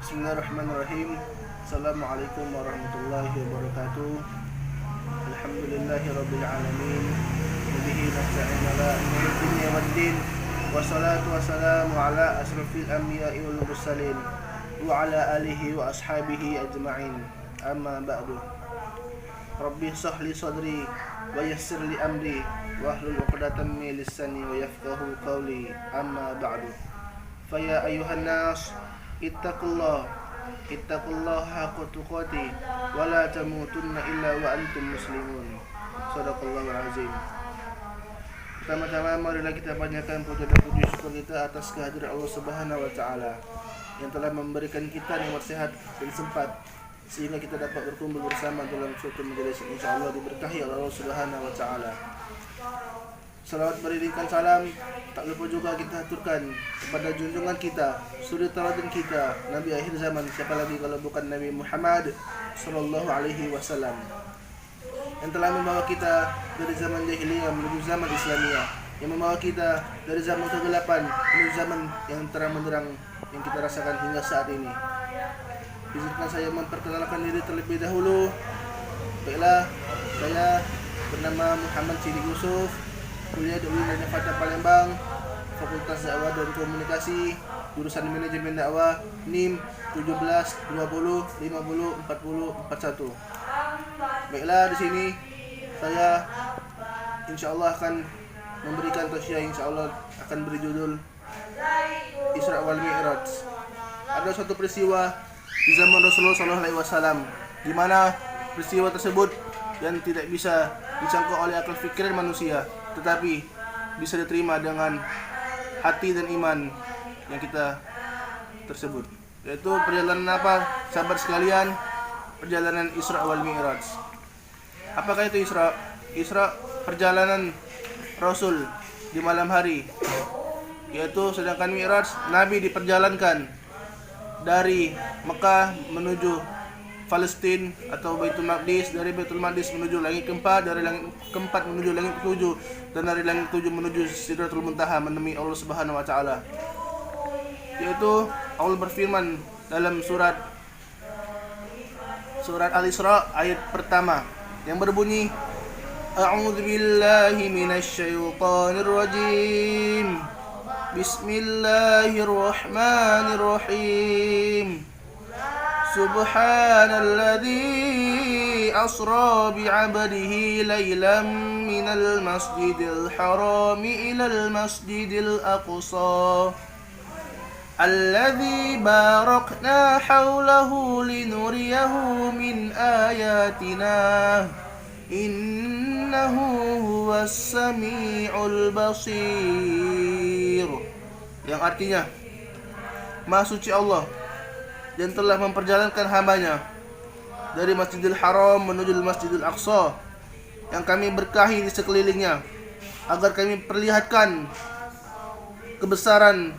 Bismillahirrahmanirrahim. Assalamualaikum warahmatullahi wabarakatuh. Alhamdulillahi rabbil alamin. Wabihi nasta'in ala umuri dunya waddin. Wassalatu wassalamu ala asrafil anbiya'i wal mursalin wa ala alihi wa ashabihi ajma'in. Amma ba'du. Rabbi shrah li sadri wa yassir li amri wa hlul 'uqdatam min lisani wa yafqahu qawli. Amma ba'du. Faya ayuhan nas ittaqullah haqqa tuqatih wa la tamutunna illa wa antum muslimun. Shadaqallahul azim. Pertama-tama marilah kita panjatkan puji dan puji syukur kita atas kehadiran Allah Subhanahu wa taala yang telah memberikan kita nikmat sehat dan sempat sehingga kita dapat berkumpul bersama dalam suatu majelis insyaallah diberkahi oleh Allah Subhanahu wa taala. Salawat beriringkan salam tak lupa juga kita aturkan kepada junjungan kita, suri teladan kita, Nabi akhir zaman, siapa lagi kalau bukan Nabi Muhammad sallallahu alaihi wasallam, yang telah membawa kita dari zaman jahiliyah menuju zaman Islamiyah, yang membawa kita dari zaman kegelapan menuju zaman yang terang benderang yang kita rasakan hingga saat ini. Izinkan saya memperkenalkan diri terlebih dahulu. Baiklah, saya bernama Muhammad Sidik Yusuf, kuliah di Universitas Fatah Palembang, Fakultas Dakwah dan Komunikasi, jurusan Manajemen Dakwah, NIM 17 20 50 40 41. Baiklah, di sini saya insyaallah akan memberikan tausiah, insyaallah akan berjudul Isra wal Mi'raj. Ada suatu peristiwa di zaman Rasulullah SAW di mana peristiwa tersebut yang tidak bisa dijangkau oleh akal pikiran manusia, tetapi bisa diterima dengan hati dan iman yang kita tersebut, yaitu perjalanan apa, sahabat sekalian? Perjalanan Isra wal Mi'raj. Apakah itu Isra? Isra perjalanan Rasul di malam hari, yaitu sedangkan Mi'raj Nabi diperjalankan dari Mekah menuju Palestina atau Baitul Maqdis, dari Baitul Maqdis menuju langit keempat, dari langit keempat menuju langit ketujuh, dan dari langit ketujuh menuju Sidratul Muntaha menemui Allah Subhanahu wa taala. Yaitu Allah berfirman dalam surat Al-Isra ayat pertama yang berbunyi, A'udzu billahi minasy syaithanir rajim. Bismillahirrahmanirrahim. Subhanalladzi asra bi'abdihi laylan minal masjidil harami ilal masjidil aqsa alladzi barakna hawlahu linuriyahu min ayatina innahu huwas sami'ul basir. Yang artinya, Maha suci Allah dan telah memperjalankan hambanya dari Masjidil Haram menuju Masjidil Aqsa yang kami berkahi di sekelilingnya, agar kami perlihatkan kebesaran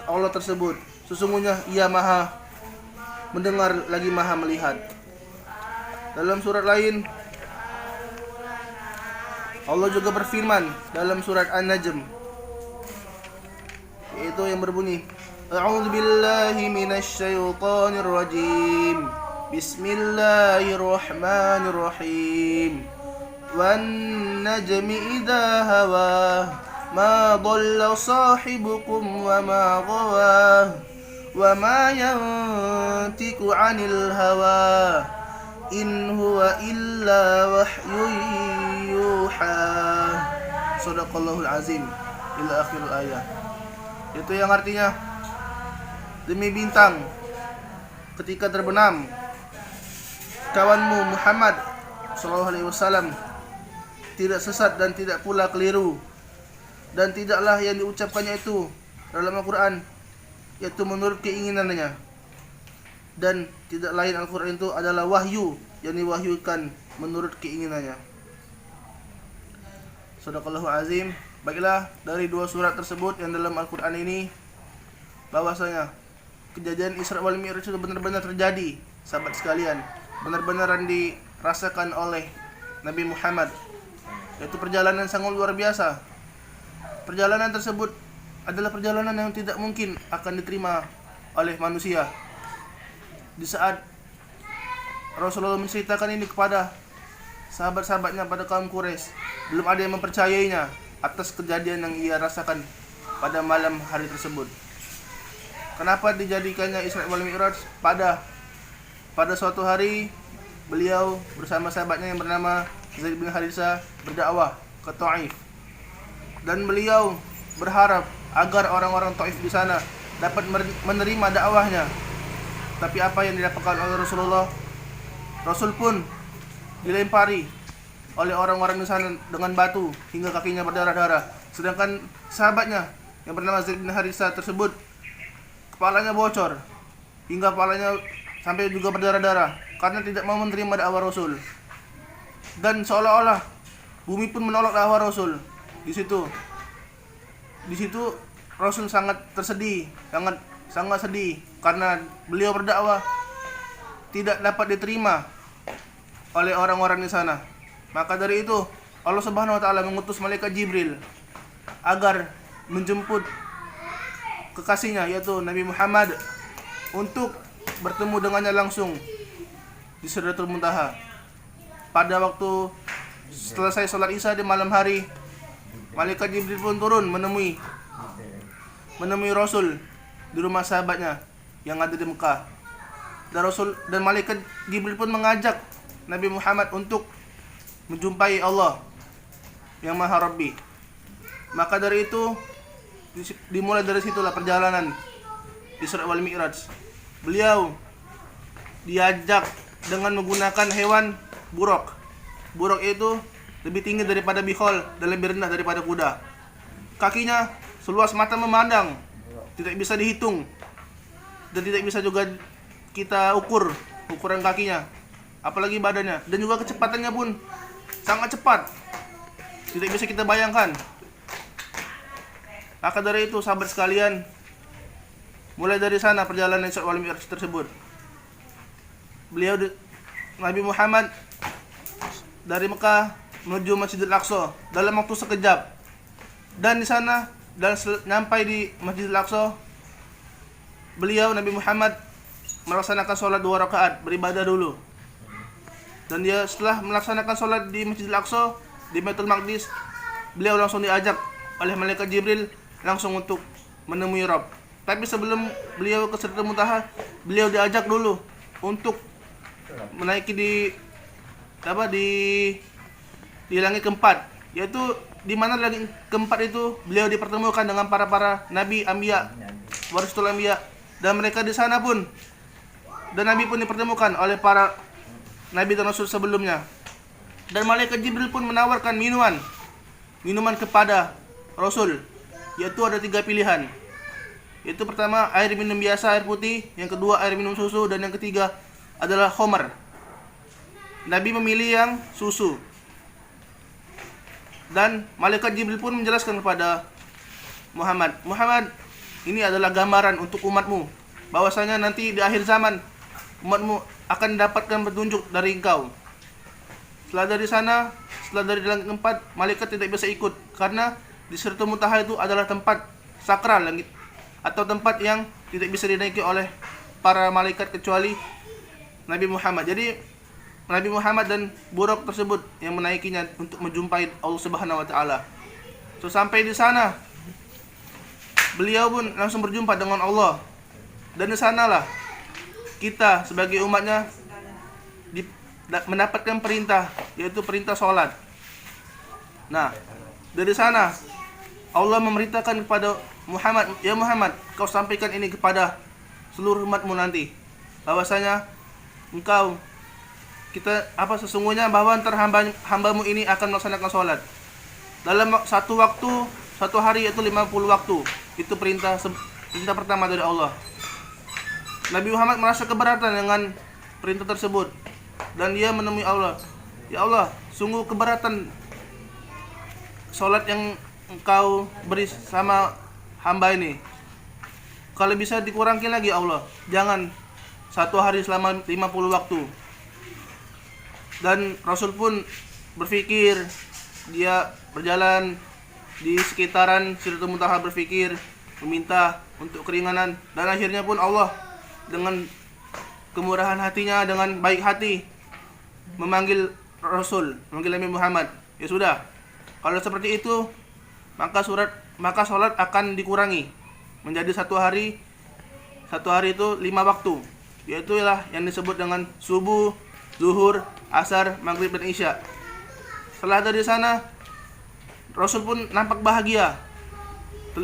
Allah tersebut. Sesungguhnya Ia Maha mendengar lagi Maha melihat. Dalam surat lain Allah juga berfirman dalam surat An-Najm, yaitu yang berbunyi, A'udzu billahi minasy syaithanir rajim. Bismillahirrahmanirrahim. Wan najmi idza hawa ma dhalla sahibukum wa ma ghawa wa ma yantiqu 'anil hawa in huwa illa wahyun yuha. Shadaqallahul azim. Ila akhir ayat. Itu yang artinya, demi bintang ketika terbenam, kawanmu Muhammad SAW tidak sesat dan tidak pula keliru, dan tidaklah yang diucapkannya itu dalam Al-Quran yaitu menurut keinginannya, dan tidak lain Al-Quran itu adalah wahyu yang diwahyukan menurut keinginannya. Shadaqallahu azim. Baiklah, dari dua surat tersebut yang dalam Al-Quran ini, bahwasanya kejadian Isra wal Mi'raj itu benar-benar terjadi, sahabat sekalian, benar-benar dirasakan oleh Nabi Muhammad, yaitu perjalanan sangat luar biasa. Perjalanan tersebut adalah perjalanan yang tidak mungkin akan diterima oleh manusia, di saat Rasulullah menceritakan ini kepada sahabat-sahabatnya pada kaum Quraisy, belum ada yang mempercayainya atas kejadian yang ia rasakan pada malam hari tersebut. Kenapa dijadikannya Isra wal Mi'raj? Pada suatu hari beliau bersama sahabatnya yang bernama Zaid bin Harithah berdakwah ke Taif, dan beliau berharap agar orang-orang Taif di sana dapat menerima dakwahnya. Tapi apa yang didapatkan oleh Rasulullah? Rasul pun dilempari oleh orang-orang di sana dengan batu hingga kakinya berdarah-darah. Sedangkan sahabatnya yang bernama Zaid bin Harithah tersebut kepalanya bocor hingga kepalanya sampai juga berdarah-darah karena tidak mau menerima dakwah Rasul. Dan seolah-olah bumi pun menolak dakwah Rasul. Di situ Rasul sangat tersedih, sangat sedih karena beliau berdakwah tidak dapat diterima oleh orang-orang di sana. Maka dari itu Allah Subhanahu wa taala mengutus malaikat Jibril agar menjemput kekasihnya yaitu Nabi Muhammad untuk bertemu dengannya langsung di Sidratul Muntaha. Pada waktu selesai sholat Isya di malam hari, malaikat Jibril pun turun menemui Rasul di rumah sahabatnya yang ada di Mekah. Dan malaikat Jibril pun mengajak Nabi Muhammad untuk menjumpai Allah yang Maha Rabbi. Maka dari itu dimulai dari situlah perjalanan Isra wal Mi'raj. Beliau diajak dengan menggunakan hewan buruk. Buruk itu lebih tinggi daripada bihol dan lebih rendah daripada kuda. Kakinya seluas mata memandang, tidak bisa dihitung dan tidak bisa juga kita ukur ukuran kakinya, apalagi badannya. Dan juga kecepatannya pun sangat cepat, tidak bisa kita bayangkan. Maka dari itu sahabat sekalian, mulai dari sana perjalanan Isra wal Mi'raj tersebut. Nabi Muhammad dari Mekah menuju Masjidil Aqsa dalam waktu sekejap. Dan di sana sampai di Masjidil Aqsa, Nabi Muhammad melaksanakan sholat 2 rakaat, beribadah dulu. Dan dia setelah melaksanakan sholat di Masjidil Aqsa di Baitul Maqdis, beliau langsung diajak oleh malaikat Jibril langsung untuk menemui Rabb. Tapi sebelum beliau ke Sidratul Muntaha, beliau diajak dulu untuk menaiki di langit keempat, yaitu di mana langit keempat itu beliau dipertemukan dengan para nabi, anbiya, warisatul anbiya, dan mereka di sana pun, dan Nabi pun dipertemukan oleh para nabi dan rasul sebelumnya. Dan malaikat Jibril pun menawarkan minuman kepada Rasul, yaitu ada 3 pilihan. Yaitu pertama air minum biasa, air putih, yang kedua air minum susu, dan yang ketiga adalah khamar. Nabi memilih yang susu. Dan malaikat Jibril pun menjelaskan kepada Muhammad, ini adalah gambaran untuk umatmu, bahwasanya nanti di akhir zaman umatmu akan mendapatkan petunjuk dari engkau. Setelah dari langit keempat, malaikat tidak bisa ikut karena di Sidratul Muntaha itu adalah tempat sakral langit, atau tempat yang tidak bisa dinaiki oleh para malaikat kecuali Nabi Muhammad. Jadi Nabi Muhammad dan buruk tersebut yang menaikinya untuk menjumpai Allah Subhanahu wa taala. Sampai di sana beliau pun langsung berjumpa dengan Allah. Dan di sanalah kita sebagai umatnya mendapatkan perintah, yaitu perintah sholat. Nah, dari sana Allah memerintahkan kepada Muhammad, ya Muhammad, kau sampaikan ini kepada seluruh umatmu nanti, bahwasanya sesungguhnya bahwa antara hambamu ini akan melaksanakan sholat dalam satu hari yaitu 50 waktu. Itu perintah pertama dari Allah. Nabi Muhammad merasa keberatan dengan perintah tersebut, dan dia menemui Allah, ya Allah, sungguh keberatan sholat yang engkau beri sama hamba ini. Kalau bisa dikurangi lagi Allah, jangan satu hari selama 50 waktu. Dan Rasul pun berpikir, dia berjalan di sekitaran Sidratul Muntaha, berpikir, meminta untuk keringanan, dan akhirnya pun Allah dengan kemurahan hatinya dengan baik hati memanggil Rasul, memanggil Nabi Muhammad. Ya sudah. Kalau seperti itu, maka sholat akan dikurangi menjadi satu hari itu 5 waktu. Yaitulah yang disebut dengan subuh, zuhur, asar, maghrib dan isya. Setelah dari sana, Rasul pun nampak bahagia.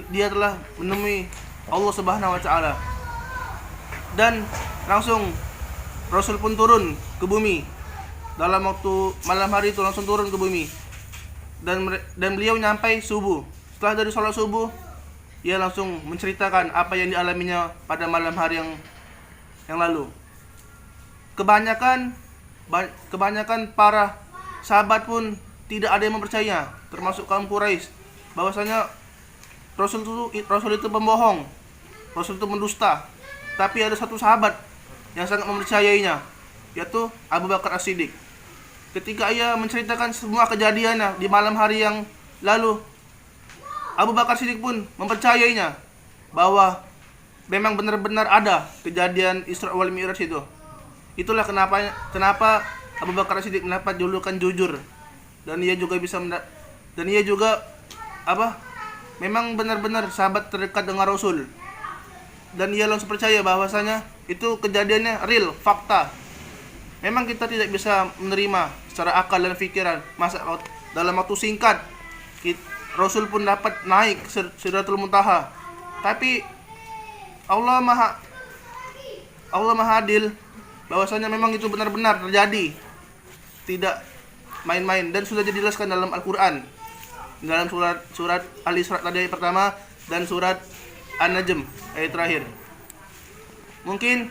Dia telah menemui Allah Subhanahu wa taala. Dan langsung Rasul pun turun ke bumi. Dalam waktu malam hari itu langsung turun ke bumi. Dan beliau nyampai subuh. Setelah dari sholat subuh, ia langsung menceritakan apa yang dialaminya pada malam hari yang lalu. Kebanyakan para sahabat pun tidak ada yang mempercaya, termasuk kaum Quraisy, bahwasanya Rasul itu pembohong, Rasul itu mendusta. Tapi ada satu sahabat yang sangat mempercayainya, yaitu Abu Bakar As-Siddiq. Ketika ia menceritakan semua kejadiannya di malam hari yang lalu, Abu Bakar Siddiq pun mempercayainya bahwa memang benar-benar ada kejadian Isra wal Mi'raj itu. Itulah kenapa Abu Bakar Siddiq mendapat julukan jujur, dan ia juga memang benar-benar sahabat terdekat dengan Rasul. Dan ia langsung percaya bahwasanya itu kejadiannya real, fakta. Memang kita tidak bisa menerima secara akal dan pikiran masa dalam waktu singkat Rasul pun dapat naik ke Sidratul Muntaha. Tapi Allah Maha Adil, bahwasanya memang itu benar-benar terjadi, tidak main-main, dan sudah dijelaskan dalam Al-Qur'an, dalam surat Al-Isra tadi ayat pertama dan surat An-Najm ayat terakhir. Mungkin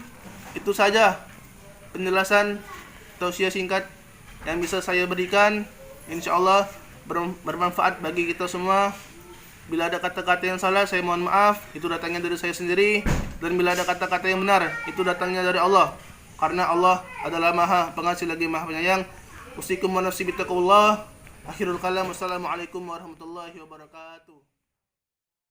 itu saja penjelasan tausiah singkat yang bisa saya berikan. Insyaallah bermanfaat bagi kita semua. Bila ada kata-kata yang salah, saya mohon maaf, itu datangnya dari saya sendiri. Dan bila ada kata-kata yang benar, itu datangnya dari Allah, karena Allah adalah Maha Pengasih lagi Maha Penyayang. Usikum wa nafsi bittaqullah. Akhirul kalam. Wassalamualaikum warahmatullahi wabarakatuh.